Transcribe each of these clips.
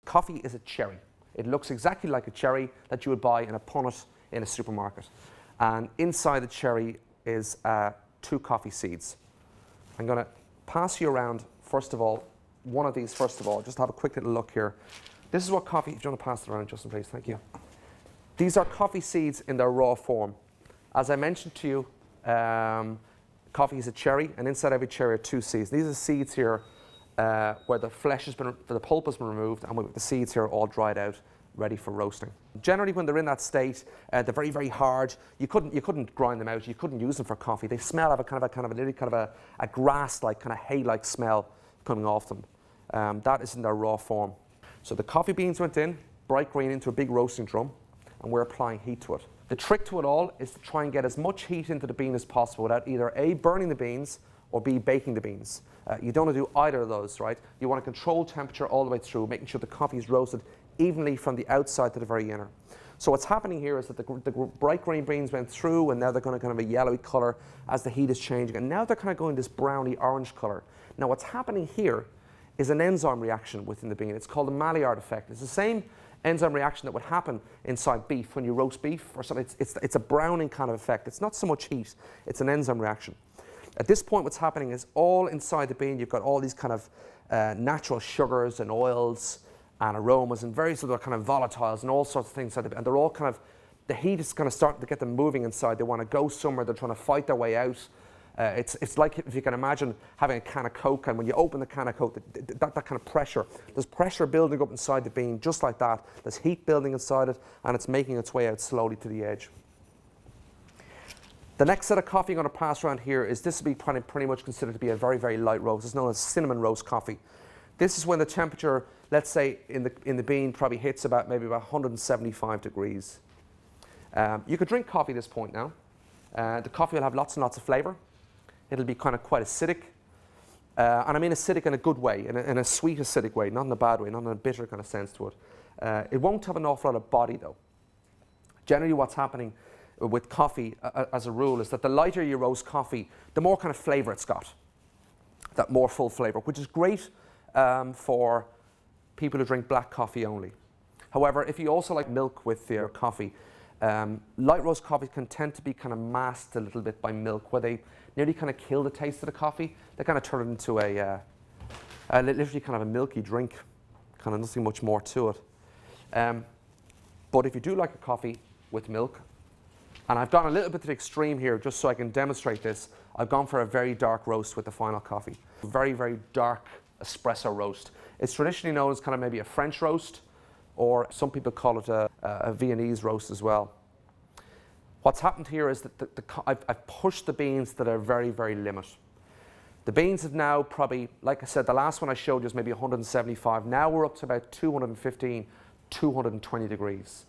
Coffee is a cherry. It looks exactly like a cherry that you would buy in a punnet in a supermarket. And inside the cherry is 2 coffee seeds. I'm going to pass you around, first of all, one of these, first of all. Just have a quick little look here. This is what coffee, if you want to pass it around, Justin, please, thank you. These are coffee seeds in their raw form. As I mentioned to you, coffee is a cherry, and inside every cherry are 2 seeds. These are seeds here where the flesh has been, where the pulp has been removed, and the seeds here are all dried out, ready for roasting. Generally, when they're in that state, they're very, very hard. You couldn't grind them out. You couldn't use them for coffee. They smell of a grass-like, kind of hay-like smell coming off them. That is in their raw form. So the coffee beans went in, bright green, into a big roasting drum, and we're applying heat to it. The trick to it all is to try and get as much heat into the bean as possible without either A, burning the beans, or B, baking the beans. You don't want to do either of those, right? You want to control temperature all the way through, making sure the coffee is roasted evenly from the outside to the very inner. So what's happening here is that the bright green beans went through, and now they're going to kind of a yellowy color as the heat is changing, and now they're kind of going this browny orange color. Now what's happening here is an enzyme reaction within the bean. It's called the Maillard effect. It's the same enzyme reaction that would happen inside beef when you roast beef or something. It's a browning kind of effect. It's not so much heat, it's an enzyme reaction. At this point, what's happening is all inside the bean, you've got all these kind of natural sugars and oils and aromas and various other kind of volatiles and all sorts of things, and they're all kind of, the heat is kind of starting to get them moving inside. They want to go somewhere, they're trying to fight their way out. It's like, if you can imagine having a can of Coke, and when you open the can of Coke, that kind of pressure, there's pressure building up inside the bean just like that. There's heat building inside it, and it's making its way out slowly to the edge. The next set of coffee I'm going to pass around here is, this will be pretty much considered to be a very, very light roast. It's known as cinnamon roast coffee. This is when the temperature, let's say in the bean, probably hits maybe about 175 degrees. You could drink coffee at this point now. The coffee will have lots and lots of flavour. It'll be kind of quite acidic. And I mean acidic in a good way, in a sweet acidic way, not in a bad way, not in a bitter kind of sense to it. It won't have an awful lot of body though. Generally what's happening with coffee as a rule is that the lighter you roast coffee, the more kind of flavour it's got. That more full flavour, which is great for people who drink black coffee only. However, if you also like milk with your coffee, light roast coffee can tend to be kind of masked a little bit by milk, where they nearly kind of kill the taste of the coffee. They kind of turn it into literally kind of a milky drink, kind of nothing much more to it. But if you do like a coffee with milk, and I've gone a little bit to the extreme here just so I can demonstrate this, I've gone for a very dark roast with the final coffee. Very, very dark espresso roast. It's traditionally known as kind of maybe a French roast, or some people call it a Viennese roast as well. What's happened here is that I've pushed the beans to their very, very limit. The beans have now probably, like I said, the last one I showed you was maybe 175. Now we're up to about 215, 220 degrees.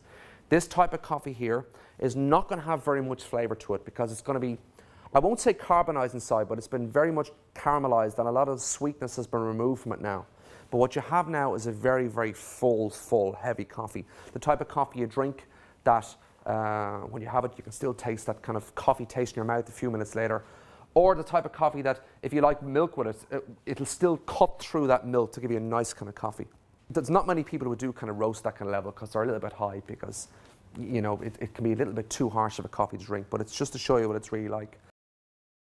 This type of coffee here is not going to have very much flavour to it, because it's going to be, I won't say carbonised inside, but it's been very much caramelised, and a lot of the sweetness has been removed from it now. But what you have now is a very, very full, heavy coffee. The type of coffee you drink that when you have it, you can still taste that kind of coffee taste in your mouth a few minutes later. Or the type of coffee that, if you like milk with it, it'll still cut through that milk to give you a nice kind of coffee. There's not many people who do kind of roast that kind of level, because they're a little bit high, because, you know, it can be a little bit too harsh of a coffee to drink. But it's just to show you what it's really like.